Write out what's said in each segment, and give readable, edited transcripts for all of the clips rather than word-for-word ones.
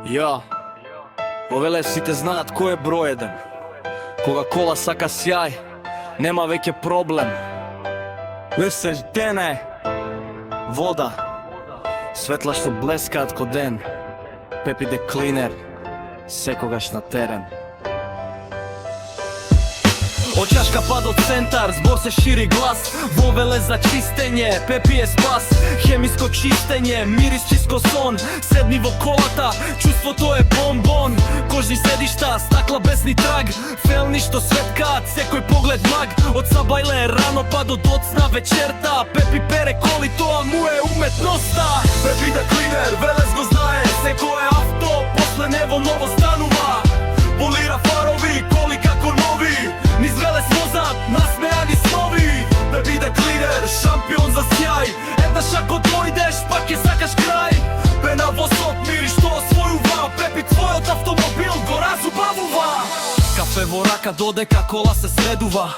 Ја, овеле сите знаат кој е број еден. Кога кола сака сјај, нема веќе проблем. Лесеш дене, вода, светла што блескаат ко ден. Пепи де клинер, секогаш на терен. Од чашка па до центар, збор се шири глас. Вовеле за чистење, Пепи е спас. Хемиско чистење, мирис чиско сон. Седни во колата, чувството е бомбон. Кожни седишта, стакла без ни траг. Фелни што светкаат, секој поглед маг. Од сабајле рано па до доцна вечерта. Пепи пере коли, тоа му е уметноста. Пепи да клинер, велес го знае. Секој авто, после него ново станува. Полира фарови, коли како нови. Низ велес возат, насмеани снови. Пепи да клинер, шампион за сјај. Еднаш ако дојдеш, пак ќе сакаш крај. Пена возот, мири што освојува. Пепи твојот автомобил го разубавува. Кафе во рака додека кола се средува.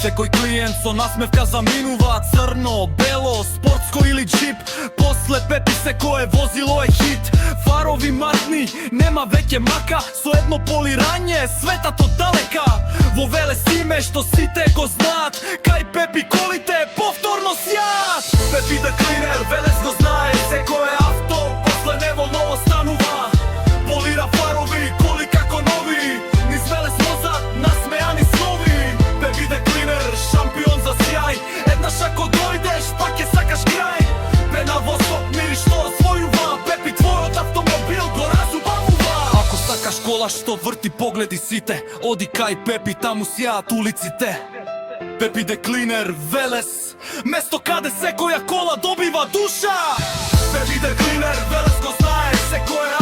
Секој клиент со насмевка заминува. Црно, бело, спортско или джип. После Пепи секое возило е хит. Фарови маркни, нема веќе мака. Со едно полирање, светат од далека. Во велес име што сите го знаат. Кај Пепи колите повторно сјаат. Пепи да клинер, велес го знае. Секое авто, после него ново станува. Полира фарови, коли како нови. Низ велес возат, насмеани снови. Пепи да клинер, шампион за сјај. Еднаш ако дојдеш, пак ќе сакаш крај. Пена возот, мири што освојува. Пепи твојот автомобил го разубавува. Ако сакаш кола што врти погледи сите, оди кај Пепи, таму сјаат улиците. Пепи де клинер, велес, место каде секоја кола добива душа. Пепи де клинер, велес го знае, секоја